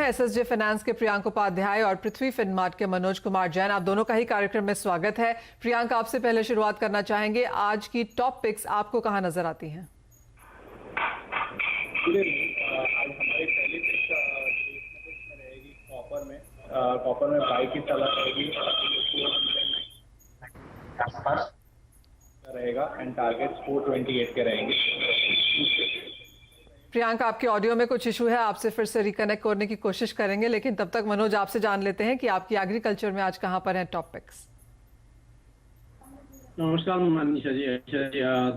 हैं SSJ finance के प्रियांक उपाध्याय और पृथ्वी फिनमार्ट के मनोज कुमार जैन। आप दोनों का ही कार्यक्रम में स्वागत है। प्रियांक, आपसे पहले शुरुआत करना चाहेंगे, आज की टॉप पिक्स आपको कहां नजर आती हैं? आज हमारी पहली पिक रहेगी कॉपर में बाई की सलाह रहेगा एंड टारगेट 428 के रहेंगे। प्रियांका, आपके ऑडियो में कुछ इशू है, आपसे फिर से रिकनेक्ट करने की कोशिश करेंगे, लेकिन तब तक मनोज आपसे जान लेते हैं कि आपकी एग्रीकल्चर में आज कहां पर है टॉप पिक्स। नमस्कार मनीषा जी।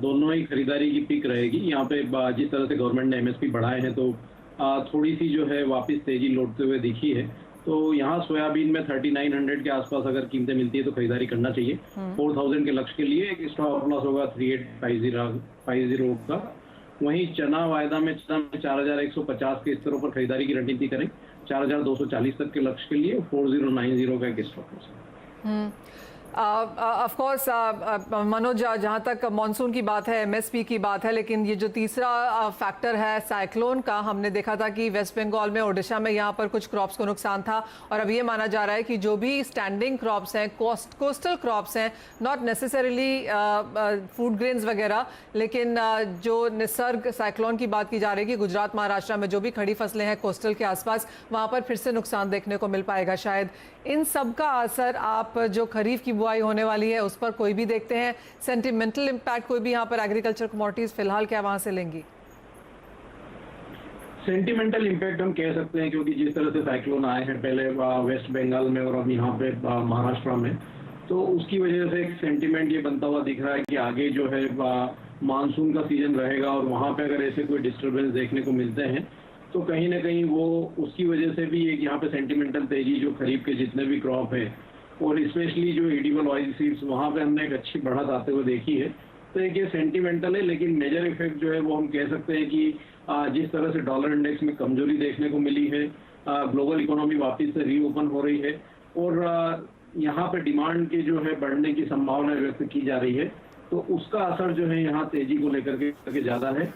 दोनों ही खरीदारी की पिक रहेगी। यहाँ पे जिस तरह से गवर्नमेंट ने एमएसपी बढ़ाए हैं तो थोड़ी सी जो है वापस तेजी लौटते हुए दिखी है। तो यहाँ सोयाबीन में 3900 के आसपास अगर कीमतें मिलती है तो खरीदारी करना चाहिए। 4000 के लक्ष्य के लिए एक स्टॉप लॉस होगा 3850 का। वहीं चना वायदा में 4150 के स्तरों पर खरीदारी की रणनीति करें। 4240 तक के लक्ष्य के लिए 4090 का एक स्टॉप लॉस है। ऑफ कोर्स मनोज, जहाँ तक मॉनसून की बात है, एमएसपी की बात है, लेकिन ये जो तीसरा फैक्टर है साइक्लोन का, हमने देखा था कि वेस्ट बंगाल में, ओडिशा में यहाँ पर कुछ क्रॉप्स को नुकसान था और अब ये माना जा रहा है कि जो भी स्टैंडिंग क्रॉप्स हैं, कोस्टल क्रॉप्स हैं, नॉट नेसेसरीली फूड ग्रेन्स वगैरह, लेकिन जो निसर्ग साइक्लोन की बात की जा रही है कि गुजरात महाराष्ट्र में जो भी खड़ी फसलें हैं कोस्टल के आसपास, वहाँ पर फिर से नुकसान देखने को मिल पाएगा शायद। इन सब का असर आप जो खरीफ की बुआई होने वाली है उस पर कोई भी देखते हैं? सेंटिमेंटल इंपैक्ट कोई भी यहाँ पर एग्रीकल्चर कमोडिटीज फिलहाल क्या वहां से लेंगी? सेंटिमेंटल इंपैक्ट हम कह सकते हैं, क्योंकि जिस तरह से साइक्लोन आए हैं पहले वेस्ट बंगाल में और अब यहाँ पे महाराष्ट्र में, तो उसकी वजह से एक सेंटिमेंट ये बनता हुआ दिख रहा है कि आगे जो है मानसून का सीजन रहेगा और वहाँ पे अगर ऐसे कोई डिस्टर्बेंस देखने को मिलते हैं तो कहीं ना कहीं वो उसकी वजह से भी एक यहाँ पे सेंटिमेंटल तेजी जो खरीफ के जितने भी क्रॉप है और स्पेशली जो एडिबल ऑयल सीड्स, वहाँ पे हमने एक अच्छी बढ़त आते हुए देखी है। तो एक ये सेंटिमेंटल है, लेकिन मेजर इफेक्ट जो है वो हम कह सकते हैं कि जिस तरह से डॉलर इंडेक्स में कमजोरी देखने को मिली है, ग्लोबल इकोनॉमी वापस से रीओपन हो रही है और यहाँ पे डिमांड के जो है बढ़ने की संभावना व्यक्त की जा रही है, तो उसका असर जो है यहाँ तेजी को लेकर के ज्यादा है।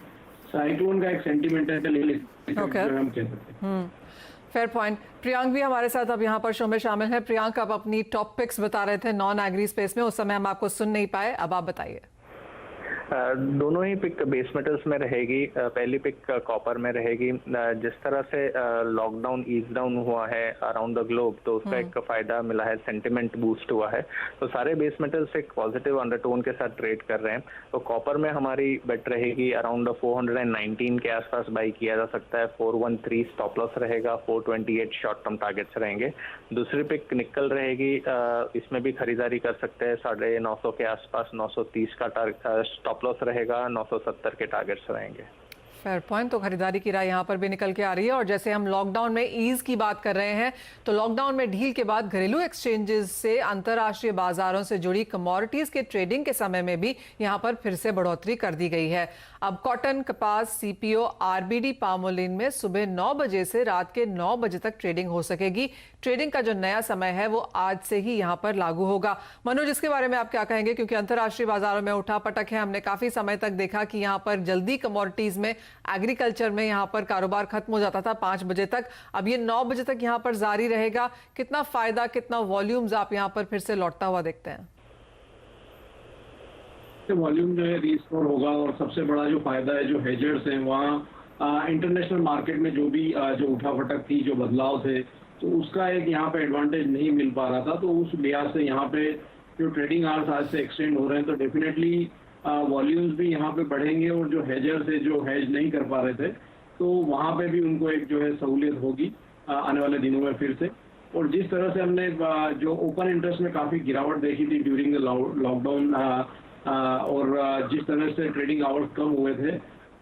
साइक्लोन का एक सेंटिमेंटल इफेक्ट जो हम कह सकते हैं। Fair point. प्रियांक भी हमारे साथ अब यहाँ पर शो में शामिल है। प्रियांक, आप अपनी टॉप पिक्स बता रहे थे नॉन एग्री स्पेस में, उस समय हम आपको सुन नहीं पाए, अब आप बताइए। दोनों ही पिक बेस मेटल्स में रहेगी। पहली पिक कॉपर में रहेगी। जिस तरह से लॉकडाउन ईज डाउन हुआ है अराउंड द ग्लोब, तो उसका एक फायदा मिला है, सेंटिमेंट बूस्ट हुआ है, तो सारे बेस मेटल्स एक पॉजिटिव अंडरटोन के साथ ट्रेड कर रहे हैं। तो कॉपर में हमारी बेट रहेगी अराउंड 419 के आसपास बाई किया जा सकता है। 413 स्टॉप लॉस रहेगा, 428 शॉर्ट टर्म टारगेट्स रहेंगे। दूसरी पिक निकल रहेगी, इसमें भी खरीदारी कर सकते हैं 950 के आसपास। 930 का स्टॉप लॉस रहेगा, 970 के टारगेट्स रहेंगे। Fair point. तो खरीदारी की राय यहाँ पर भी निकल के आ रही है। और जैसे हम लॉकडाउन में ईज की बात कर रहे हैं, तो लॉकडाउन में ढील के बाद घरेलू एक्सचेंजेस से अंतर्राष्ट्रीय बाजारों से जुड़ी कमोडिटीज के ट्रेडिंग के समय में भी यहाँ पर फिर से बढ़ोतरी कर दी गई है। अब कॉटन, कपास, सीपीओ, आरबीडी, पामोलिन में सुबह 9 बजे से रात के 9 बजे तक ट्रेडिंग हो सकेगी। ट्रेडिंग का जो नया समय है वो आज से ही यहाँ पर लागू होगा। मनोज, इसके बारे में आप क्या कहेंगे? क्योंकि अंतर्राष्ट्रीय बाजारों में उठापटक है, हमने काफी समय तक देखा कि यहाँ पर जल्दी कमोडिटीज में, एग्रीकल्चर में यहाँ पर कारोबार खत्म हो जाता था 5 बजे तक, अब ये 9 बजे तक यहाँ पर जारी रहेगा। कितना फायदा, कितना वॉल्यूम्स आप यहाँ पर फिर से लौटता हुआ देखते हैं? वॉल्यूम जो है रीस्टोर होगा और सबसे बड़ा जो फायदा है, जो हेजर्स हैं वहाँ इंटरनेशनल मार्केट में जो भी जो उठापटक थी, जो बदलाव थे, तो उसका एक यहाँ पे एडवांटेज नहीं मिल पा रहा था। तो उस लिहाज से यहाँ पे जो ट्रेडिंग आवर्स आज से एक्सटेंड हो रहे हैं, तो डेफिनेटली वॉल्यूम्स भी यहाँ पे बढ़ेंगे और जो हेजर्स है, जो हेज नहीं कर पा रहे थे, तो वहाँ पे भी उनको एक जो है सहूलियत होगी आने वाले दिनों में फिर से। और जिस तरह से हमने जो ओपन इंटरेस्ट में काफ़ी गिरावट देखी थी ड्यूरिंग द लॉकडाउन और जिस तरह से ट्रेडिंग आवर्स कम हुए थे,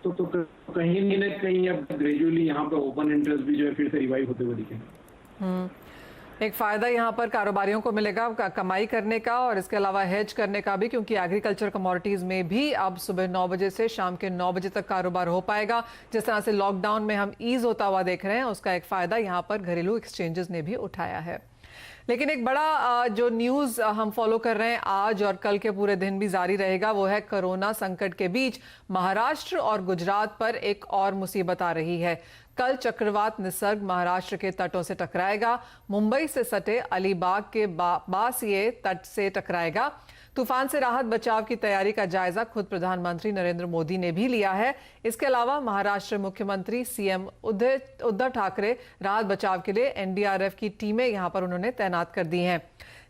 तो कहीं न कहीं अब ग्रेजुअली यहाँ पे ओपन इंटरेस्ट भी जो है फिर से रिवाइव होते हुए दिखेंगे। एक फायदा यहाँ पर कारोबारियों को मिलेगा कमाई करने का और इसके अलावा हेज करने का भी, क्योंकि एग्रीकल्चर कमोडिटीज में भी अब सुबह 9 बजे से शाम के 9 बजे तक कारोबार हो पाएगा। जिस तरह से लॉकडाउन में हम ईज होता हुआ देख रहे हैं, उसका एक फायदा यहाँ पर घरेलू एक्सचेंजेस ने भी उठाया है। लेकिन एक बड़ा जो न्यूज़ हम फॉलो कर रहे हैं आज और कल के पूरे दिन भी जारी रहेगा, वो है कोरोना संकट के बीच महाराष्ट्र और गुजरात पर एक और मुसीबत आ रही है। कल चक्रवात निसर्ग महाराष्ट्र के तटों से टकराएगा। मुंबई से सटे अलीबाग के बासिये तट से टकराएगा। तूफान से राहत बचाव की तैयारी का जायजा खुद प्रधानमंत्री नरेंद्र मोदी ने भी लिया है। इसके अलावा महाराष्ट्र मुख्यमंत्री सीएम उद्धव ठाकरे राहत बचाव के लिए एनडीआरएफ की टीमें यहां पर उन्होंने तैनात कर दी हैं।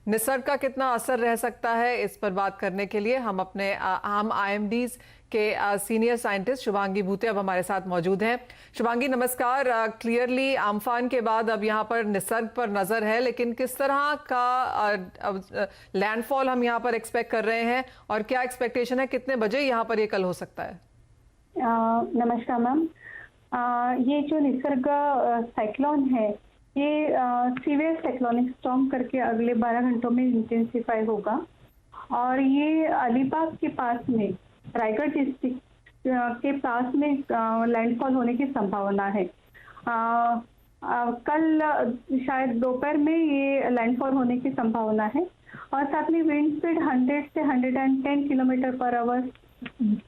निसर्ग का कितना असर रह सकता है, इस पर बात करने के लिए हम आईएमडी के सीनियर साइंटिस्ट शुभांगी भूते अब हमारे साथ मौजूद हैं। शुभांगी नमस्कार। क्लियरली आम्फान के बाद अब यहाँ पर निसर्ग पर नजर है, लेकिन किस तरह का लैंडफॉल हम यहाँ पर एक्सपेक्ट कर रहे हैं और क्या एक्सपेक्टेशन है, कितने बजे यहाँ पर ये कल हो सकता है? नमस्कार मैम। ये जो निसर्ग साइक्लोन है ये सीवियर साइक्लोनिक स्टॉर्म करके अगले 12 घंटों में इंटेंसिफाई होगा और ये अलीबाग के पास में रायगढ़ डिस्ट्रिक्ट के पास में लैंडफॉल होने की संभावना है। कल शायद दोपहर में ये लैंडफॉल होने की संभावना है और साथ में विंड स्पीड 100 से 110 किलोमीटर पर आवर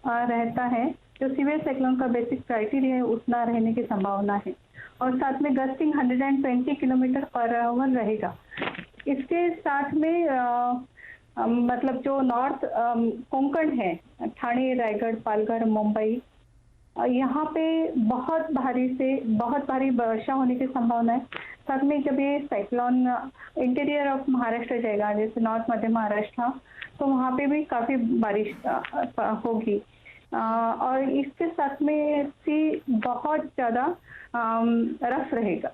रहता है। जो सीवियर साइक्लोन का बेसिक क्राइटेरिया है उतना रहने की संभावना है और साथ में गस्टिंग 120 किलोमीटर पर आवर रहेगा। इसके साथ में मतलब जो नॉर्थ कोंकण है, ठाणे, रायगढ़, पालघर, मुंबई, यहाँ पे बहुत भारी वर्षा होने की संभावना है। साथ में जब ये साइक्लोन इंटीरियर ऑफ महाराष्ट्र जाएगा, जैसे नॉर्थ मध्य महाराष्ट्र, तो वहाँ पे भी काफ़ी बारिश होगी और इसके साथ में सी बहुत ज़्यादा रफ रहेगा।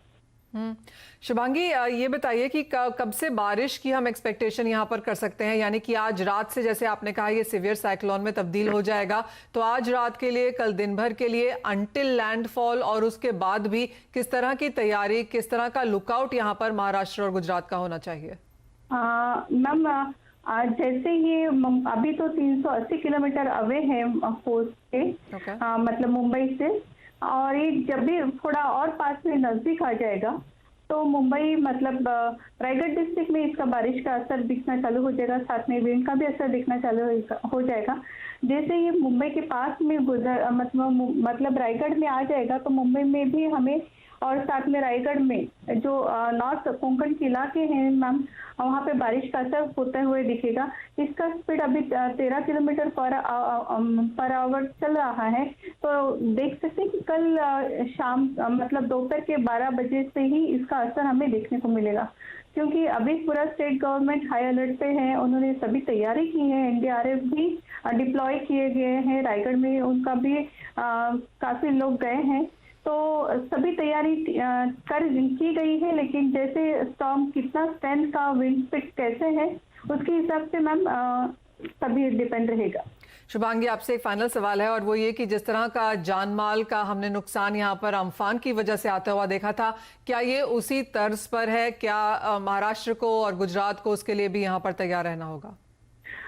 शुभांगी, ये बताइए कि कब से बारिश की हम एक्सपेक्टेशन यहाँ पर कर सकते हैं? यानी कि आज रात से, जैसे आपने कहा, ये सीवियर साइक्लोन में तब्दील हो जाएगा, तो आज रात के लिए, कल दिन भर के लिए, अंटिल लैंडफॉल और उसके बाद भी किस तरह की तैयारी, किस तरह का लुकआउट यहाँ पर महाराष्ट्र और गुजरात का होना चाहिए? मैम, जैसे ये अभी तो 380 किलोमीटर अवे है कोस्ट के, मतलब मुंबई से, और ये जब भी थोड़ा और पास में नजदीक आ जाएगा तो मुंबई मतलब रायगढ़ डिस्ट्रिक्ट में इसका बारिश का असर दिखना चालू हो जाएगा। साथ में विंड का भी असर दिखना चालू हो जाएगा। जैसे ये मुंबई के पास में मतलब रायगढ़ में आ जाएगा तो मुंबई में भी हमें, और साथ में रायगढ़ में जो नॉर्थ कोंकण के इलाके हैं मैम, वहाँ पे बारिश का असर होते हुए दिखेगा। इसका स्पीड अभी 13 किलोमीटर पर आवर चल रहा है, तो देख सकते हैं कि कल शाम मतलब दोपहर के 12 बजे से ही इसका असर हमें देखने को मिलेगा, क्योंकि अभी पूरा स्टेट गवर्नमेंट हाई अलर्ट पे है। उन्होंने सभी तैयारी की है, एनडीआरएफ भी डिप्लॉय किए गए हैं, रायगढ़ में उनका भी काफ़ी लोग गए हैं, तो सभी तैयारी की गई है। लेकिन जैसे स्टॉर्म कितना स्ट्रेंथ का, विंड स्पीड कैसे है, उसके हिसाब से मैम सभी डिपेंड रहेगा। शुभांगी, आपसे एक फाइनल सवाल है और वो ये कि जिस तरह का जान माल का हमने नुकसान यहाँ पर अम्फान की वजह से आता हुआ देखा था, क्या ये उसी तर्ज पर है? क्या महाराष्ट्र को और गुजरात को उसके लिए भी यहाँ पर तैयार रहना होगा?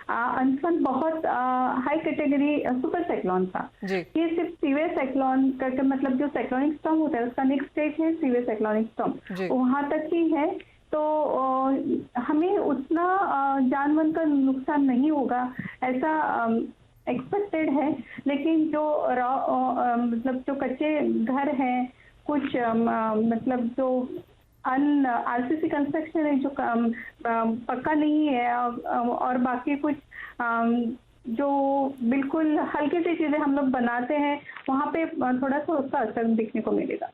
अम्फान बहुत हाई कैटेगरी सुपर साइक्लोन था। ये सिर्फ सीवियर साइक्लोन करके, मतलब जो साइक्लोनिक स्टॉर्म होता है उसका नेक्स्ट स्टेज है सीवियर साइक्लोनिक स्टॉर्म, वहां तक ही है। तो हमें उतना जानवर का नुकसान नहीं होगा ऐसा एक्सपेक्टेड है। लेकिन जो मतलब जो कच्चे घर हैं, कुछ मतलब जो आरसीसी कंस्ट्रक्शन है जो पक्का नहीं है, और बाकी कुछ जो बिल्कुल हल्की सी चीजें हम लोग बनाते हैं, वहाँ पे थोड़ा सा उसका असर दिखने को मिलेगा।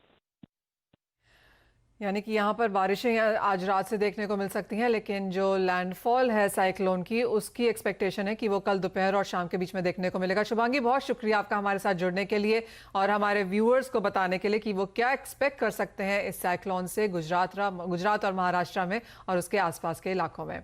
यानी कि यहाँ पर बारिशें आज रात से देखने को मिल सकती हैं, लेकिन जो लैंडफॉल है साइक्लोन की, उसकी एक्सपेक्टेशन है कि वो कल दोपहर और शाम के बीच में देखने को मिलेगा। शुभांगी, बहुत शुक्रिया आपका हमारे साथ जुड़ने के लिए और हमारे व्यूअर्स को बताने के लिए कि वो क्या एक्सपेक्ट कर सकते हैं इस साइक्लोन से गुजरात और महाराष्ट्र में और उसके आसपास के इलाकों में।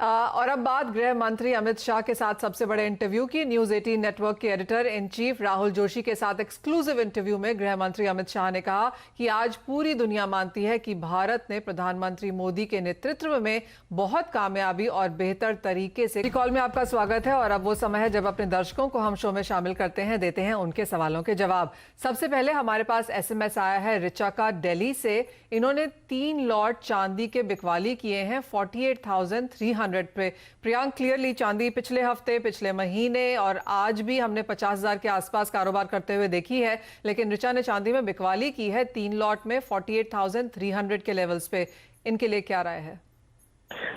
और अब बात गृह मंत्री अमित शाह के साथ सबसे बड़े इंटरव्यू की। न्यूज 18 नेटवर्क के editor in chief Rahul Joshi के साथ एक्सक्लूसिव इंटरव्यू में गृह मंत्री अमित शाह ने कहा कि आज पूरी दुनिया मानती है कि भारत ने प्रधानमंत्री मोदी के नेतृत्व में बहुत कामयाबी और बेहतर तरीके से। कॉल में आपका स्वागत है और अब वो समय है जब अपने दर्शकों को हम शो में शामिल करते हैं, देते हैं उनके सवालों के जवाब। सबसे पहले हमारे पास SMS आया है रिचा का दिल्ली से। इन्होंने 3 लॉट चांदी के बिकवाली किए हैं 48,300 1600 पे। प्रियांक, क्लियरली चांदी पिछले हफ्ते, पिछले महीने और आज भी हमने 50,000 के आसपास कारोबार करते हुए देखी है, लेकिन ऋचा ने चांदी में बिकवाली की है 3 लॉट में 48,300 के लेवल्स पे। इनके लिए क्या राय है?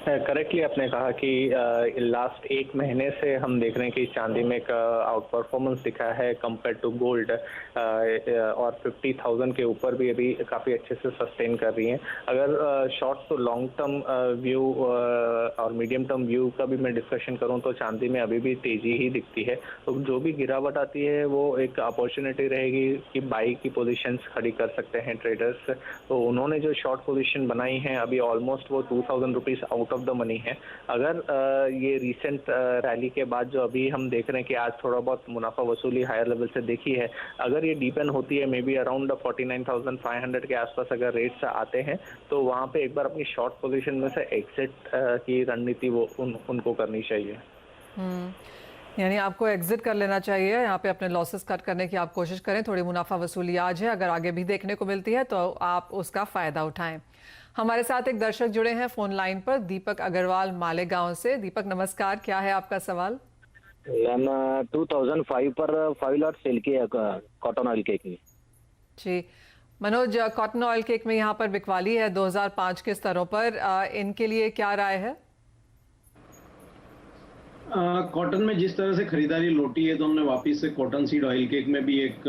करेक्टली आपने कहा कि लास्ट एक महीने से हम देख रहे हैं कि चांदी में एक आउट परफॉर्मेंस दिखा है कंपेयर टू गोल्ड, और 50,000 के ऊपर भी अभी काफ़ी अच्छे से सस्टेन कर रही हैं। अगर short to long term view और मीडियम टर्म व्यू का भी मैं डिस्कशन करूं तो चांदी में अभी भी तेज़ी ही दिखती है। तो जो भी गिरावट आती है वो एक अपॉर्चुनिटी रहेगी कि बाई की पोजीशंस खड़ी कर सकते हैं ट्रेडर्स। तो उन्होंने जो शॉर्ट पोजीशन बनाई है अभी ऑलमोस्ट वो 2,000 rupees out of the money है। अगर ये रिसेंट रैली के बाद जो अभी हम देख रहे हैं कि आज थोड़ा बहुत मुनाफा वसूली हायर लेवल से देखी है, अगर ये डीपन होती है मे बी अराउंड 49,500 के आसपास अगर रेट्स आते हैं तो वहाँ पे एक बार अपनी शॉर्ट पोजीशन में से एग्जिट की रणनीति वो उनको करनी चाहिए। यानी आपको एग्जिट कर लेना चाहिए, यहाँ पे अपने लॉसेस कट करने की आप कोशिश करें। थोड़ी मुनाफा वसूली आज है, अगर आगे भी देखने को मिलती है तो आप उसका फायदा उठाएं। हमारे साथ एक दर्शक जुड़े हैं फोन लाइन पर, दीपक अग्रवाल मालेगांव से। दीपक नमस्कार, क्या है आपका सवाल? 2005 पर 5 लॉट सेल किया कॉटन ऑयल केक में। जी मनोज, कॉटन ऑयल केक में यहाँ पर बिकवाली है 2005 के स्तरों पर, इनके लिए क्या राय है? कॉटन में जिस तरह से खरीदारी लौटी है तो हमने वापस से कॉटन सीड ऑयल केक में भी एक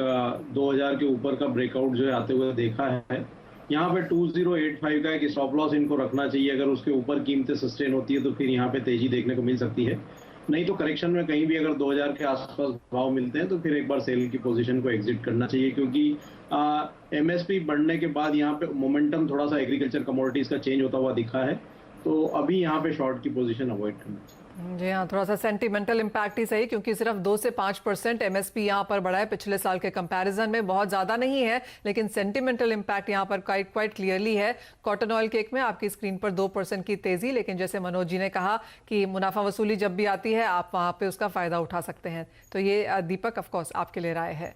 2000 के ऊपर का ब्रेकआउट जो है आते हुए देखा है। यहाँ पे 2085 का एक स्टॉप लॉस इनको रखना चाहिए। अगर उसके ऊपर कीमतें सस्टेन होती है तो फिर यहाँ पे तेजी देखने को मिल सकती है। नहीं तो करेक्शन में कहीं भी अगर 2000 के आसपास भाव मिलते हैं तो फिर एक बार सेल की पोजीशन को एग्जिट करना चाहिए, क्योंकि एमएसपी बढ़ने के बाद यहाँ पे मोमेंटम थोड़ा सा एग्रीकल्चर कमोडिटीज का चेंज होता हुआ दिखा है। तो अभी यहाँ पे शॉर्ट की पोजीशन अवॉइड करना चाहिए। जी हाँ, थोड़ा सा सेंटिमेंटल इम्पैक्ट ही सही, क्योंकि सिर्फ 2 से 5% एमएसपी यहाँ पर बढ़ा है पिछले साल के कंपैरिजन में, बहुत ज़्यादा नहीं है, लेकिन सेंटिमेंटल इम्पैक्ट यहाँ पर क्वाइट क्लियरली है। कॉटन ऑयल केक में आपकी स्क्रीन पर 2% की तेज़ी, लेकिन जैसे मनोज जी ने कहा कि मुनाफा वसूली जब भी आती है आप वहाँ पे उसका फ़ायदा उठा सकते हैं। तो ये दीपक ऑफकोर्स आपके लिए राय है।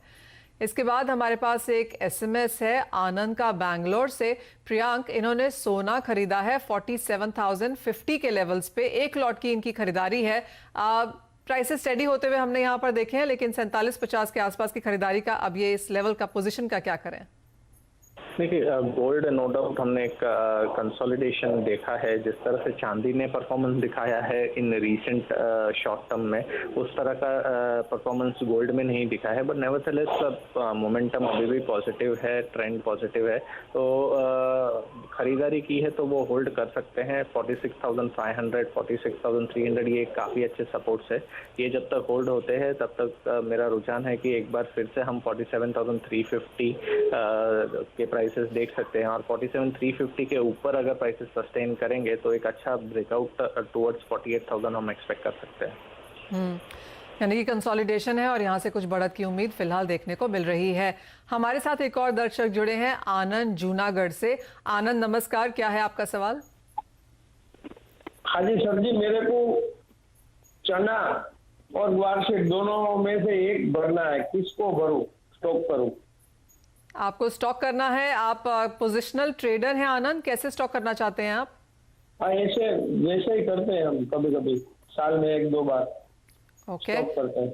इसके बाद हमारे पास एक एसएमएस है आनंद का बैंगलोर से। प्रियांक, इन्होंने सोना खरीदा है 47,050 के लेवल्स पे, 1 लॉट की इनकी खरीदारी है। प्राइसेस स्टेडी होते हुए हमने यहाँ पर देखे हैं, लेकिन 47-50 के आसपास की खरीदारी का अब ये इस लेवल का पोजीशन का क्या करें? देखिए, गोल्ड नो डाउट हमने एक कंसोलिडेशन देखा है। जिस तरह से चांदी ने परफॉर्मेंस दिखाया है इन रीसेंट शॉर्ट टर्म में, उस तरह का परफॉर्मेंस गोल्ड में नहीं दिखा है। बट नेवरथलेस मोमेंटम अभी भी पॉजिटिव है, ट्रेंड पॉजिटिव है। तो खरीदारी की है तो वो होल्ड कर सकते हैं। 46,500, 46,300 ये काफ़ी अच्छे सपोर्ट्स है। ये जब तक होल्ड होते हैं तब तक मेरा रुझान है कि एक बार फिर से हम 47,350 के प्राइसेस देख सकते हैं, और 47,350 के ऊपर अगर प्राइसेस सस्टेन करेंगे तो एक अच्छा ब्रेकआउट टुवर्ड्स 48,000 हम एक्सपेक्ट कर सकते हैं। यानी कि कंसोलिडेशन है और यहाँ से कुछ बढ़त की उम्मीद फिलहाल देखने को मिल रही है। हमारे साथ एक और दर्शक जुड़े हैं आनंद जूनागढ़ से। आनंद नमस्कार, क्या है आपका सवाल? हाँ जी सर जी, मेरे को चना और ग्वार सीड दोनों में से एक भरना है, किसको भरूं, स्टॉक करूं? आपको स्टॉक करना है। आप पोजिशनल ट्रेडर हैं आनंद, कैसे स्टॉक करना चाहते हैं आप? हाँ, ऐसे वैसे ही करते हैं हम, कभी कभी साल में 1-2 बार स्टॉक करते हैं।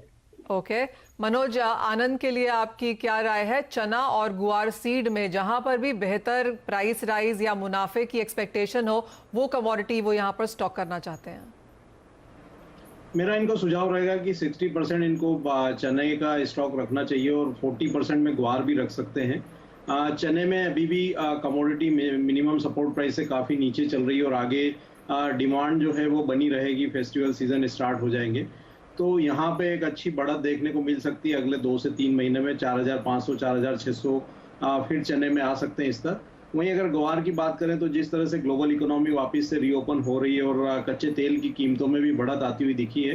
ओके मनोज, आनंद के लिए आपकी क्या राय है? चना और गुआर सीड में जहां पर भी बेहतर प्राइस राइज या मुनाफे की एक्सपेक्टेशन हो, वो कमोडिटी वो यहाँ पर स्टॉक करना चाहते हैं। मेरा इनको सुझाव रहेगा कि 60% इनको चने का स्टॉक रखना चाहिए और 40% में ग्वार भी रख सकते हैं। चने में अभी भी कमोडिटी मिनिमम सपोर्ट प्राइस से काफ़ी नीचे चल रही है और आगे डिमांड जो है वो बनी रहेगी। फेस्टिवल सीजन स्टार्ट हो जाएंगे तो यहाँ पे एक अच्छी बढ़त देखने को मिल सकती है। अगले 2 से 3 महीने में 4,500, 4,600 फिर चने में आ सकते हैं इस तरह। वहीं अगर ग्वार की बात करें तो जिस तरह से ग्लोबल इकोनॉमी वापस से रीओपन हो रही है और कच्चे तेल की कीमतों में भी बढ़त आती हुई दिखी है,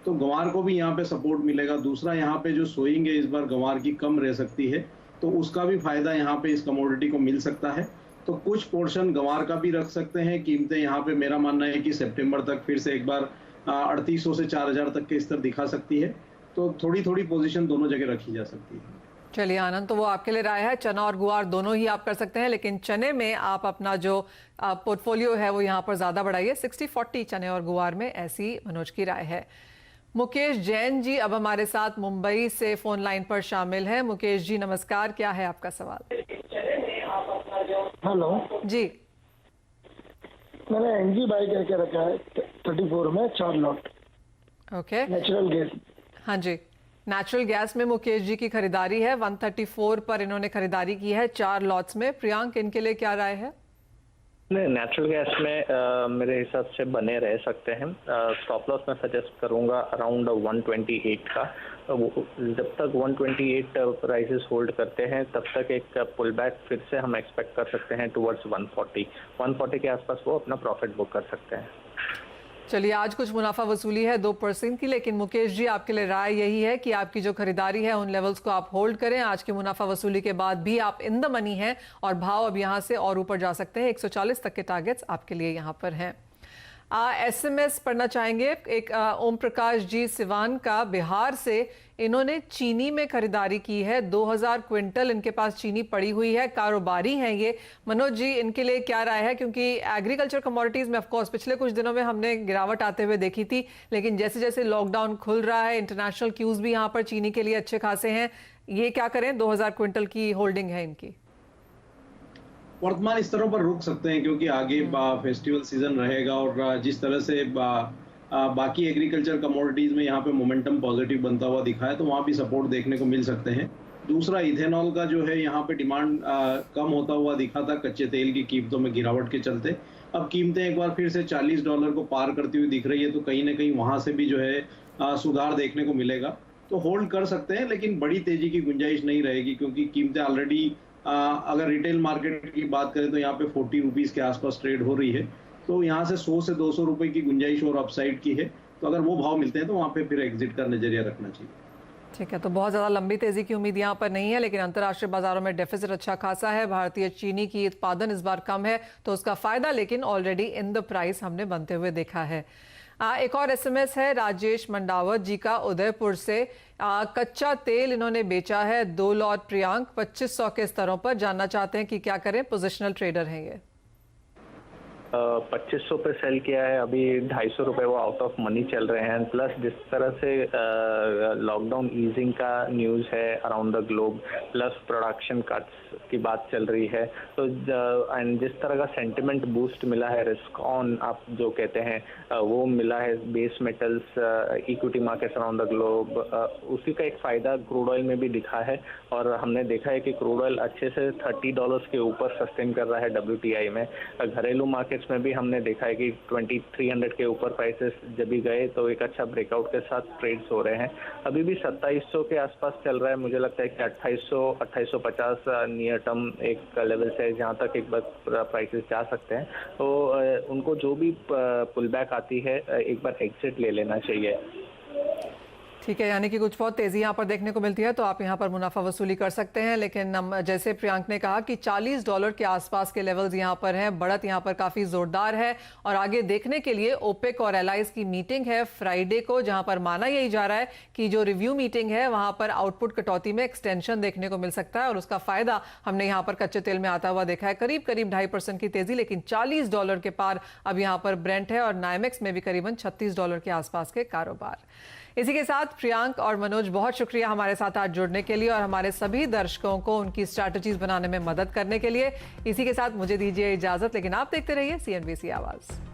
तो ग्वार को भी यहाँ पे सपोर्ट मिलेगा। दूसरा, यहाँ पे जो सोइंग है इस बार ग्वार की कम रह सकती है, तो उसका भी फायदा यहाँ पे इस कमोडिटी को मिल सकता है। तो कुछ पोर्शन ग्वार का भी रख सकते हैं। कीमतें यहाँ पे मेरा मानना है कि सितंबर तक फिर से एक बार 3,800 से 4,000 तक के स्तर दिखा सकती है। तो थोड़ी थोड़ी पोजीशन दोनों जगह रखी जा सकती है। चलिए आनंद, तो वो आपके लिए राय है, चना और गुआर दोनों ही आप कर सकते हैं, लेकिन चने में आप अपना जो पोर्टफोलियो है वो यहाँ पर ज़्यादा बढ़ाइए। 60-40 चने और गुआर में, ऐसी मनोज की राय है। मुकेश जैन जी अब हमारे साथ मुंबई से फोन लाइन पर शामिल हैं। मुकेश जी नमस्कार, क्या है आपका सवाल? हेलो जी, मैंने एनजी बाई करके रखा है 34 में 4 लॉट ओके। Natural gas. हाँ जी, नेचुरल गैस में मुकेश जी की खरीदारी है। 134 पर इन्होंने खरीदारी की है 4 लॉट्स में। प्रियांक, इनके लिए क्या राय है? नहीं, नेचुरल गैस में मेरे हिसाब से बने रह सकते हैं। स्टॉप लॉस मैं सजेस्ट करूंगा अराउंड 128 का। जब तक 128 प्राइसेस होल्ड करते हैं तब तक एक पुल बैक फिर से हम एक्सपेक्ट कर सकते हैं टुवर्ड्स 140 के आसपास वो अपना प्रॉफिट बुक कर सकते हैं। चलिए, आज कुछ मुनाफा वसूली है 2% की, लेकिन मुकेश जी आपके लिए राय यही है कि आपकी जो खरीदारी है उन लेवल्स को आप होल्ड करें। आज की मुनाफा वसूली के बाद भी आप इन द मनी हैं और भाव अब यहां से और ऊपर जा सकते हैं। 140 तक के टारगेट्स आपके लिए यहां पर हैं। SMS पढ़ना चाहेंगे एक ओम प्रकाश जी सिवान का, बिहार से। इन्होंने चीनी में खरीदारी की है, 2000 क्विंटल इनके पास चीनी पड़ी हुई है, कारोबारी हैं ये। मनोज जी, इनके लिए क्या राय है? क्योंकि एग्रीकल्चर कमोडिटीज में ऑफकोर्स पिछले कुछ दिनों में हमने गिरावट आते हुए देखी थी, लेकिन जैसे जैसे लॉकडाउन खुल रहा है, इंटरनेशनल क्यूज भी यहाँ पर चीनी के लिए अच्छे खासे हैं। ये क्या करें? 2000 क्विंटल की होल्डिंग है इनकी। वर्तमान स्तरों पर रुक सकते हैं क्योंकि आगे फेस्टिवल सीजन रहेगा और जिस तरह से बाकी एग्रीकल्चर कमोडिटीज में यहाँ पे मोमेंटम पॉजिटिव बनता हुआ दिखा है तो वहाँ भी सपोर्ट देखने को मिल सकते हैं। दूसरा, इथेनॉल का जो है यहाँ पे डिमांड कम होता हुआ दिखा था कच्चे तेल की कीमतों में गिरावट के चलते। अब कीमतें एक बार फिर से $40 को पार करती हुई दिख रही है, तो कहीं ना कहीं वहां से भी जो है सुधार देखने को मिलेगा। तो होल्ड कर सकते हैं, लेकिन बड़ी तेजी की गुंजाइश नहीं रहेगी क्योंकि कीमतें ऑलरेडी अगर रिटेल मार्केट की बात करें तो यहाँ पे 40 रुपीज के आसपास ट्रेड हो रही है। तो यहाँ से 100 से 200 रुपए की गुंजाइश और अपसाइड की है। तो अगर वो भाव मिलते हैं तो वहाँ पे फिर एग्जिट का नजरिया रखना चाहिए। ठीक है, तो बहुत ज़्यादा लंबी तेजी की उम्मीद यहाँ पर नहीं है, लेकिन अंतर्राष्ट्रीय बाजारों में डेफिसिट अच्छा खासा है। भारतीय चीनी की उत्पादन इस बार कम है, तो उसका फायदा लेकिन ऑलरेडी इन द प्राइस हमने बनते हुए देखा है। एक और SMS है राजेश मंडावत जी का, उदयपुर से। कच्चा तेल इन्होंने बेचा है 2 लॉट। प्रियांक, 2500 के स्तरों पर जानना चाहते हैं कि क्या करें? पोजिशनल ट्रेडर हैं ये। 2500 पे सेल किया है, अभी 250 रुपए वो आउट ऑफ मनी चल रहे हैं। प्लस जिस तरह से लॉकडाउन ईजिंग का न्यूज़ है around the globe, plus production cuts की बात चल रही है, तो एंड जिस तरह का सेंटिमेंट बूस्ट मिला है, रिस्क ऑन आप जो कहते हैं वो मिला है base metals, equity markets around the globe, उसी का एक फ़ायदा क्रूड ऑयल में भी दिखा है। और हमने देखा है कि क्रूड ऑयल अच्छे से $30 के ऊपर सस्टेन कर रहा है WTI में। घरेलू मार्केट्स में भी हमने देखा है कि 2300 के ऊपर प्राइसेस जब भी गए तो एक अच्छा ब्रेकआउट के साथ ट्रेड्स हो रहे हैं। अभी भी 2700 के आसपास चल रहा है। मुझे लगता है कि 2850 नियर टर्म एक लेवल से जहां तक एक बार प्राइसेस जा सकते हैं। तो उनको जो भी पुल बैक आती है एक बार एग्जिट ले लेना चाहिए। ठीक है, यानी कि कुछ बहुत तेजी यहाँ पर देखने को मिलती है, तो आप यहाँ पर मुनाफा वसूली कर सकते हैं। लेकिन जैसे प्रियांक ने कहा कि $40 के आसपास के लेवल्स यहाँ पर हैं। बढ़त यहाँ पर काफ़ी ज़ोरदार है और आगे देखने के लिए ओपेक और एलाइज की मीटिंग है फ्राइडे को, जहाँ पर माना यही जा रहा है कि जो रिव्यू मीटिंग है वहाँ पर आउटपुट कटौती में एक्सटेंशन देखने को मिल सकता है और उसका फ़ायदा हमने यहाँ पर कच्चे तेल में आता हुआ देखा है। करीब 2.5% की तेज़ी, लेकिन $40 के पार अब यहाँ पर ब्रेंट है और नाइमेक्स में भी करीबन $36 के आसपास के कारोबार। इसी के साथ प्रियांक और मनोज, बहुत शुक्रिया हमारे साथ आज जुड़ने के लिए और हमारे सभी दर्शकों को उनकी स्ट्रैटेजीज बनाने में मदद करने के लिए। इसी के साथ मुझे दीजिए इजाजत, लेकिन आप देखते रहिए CNBC आवाज़।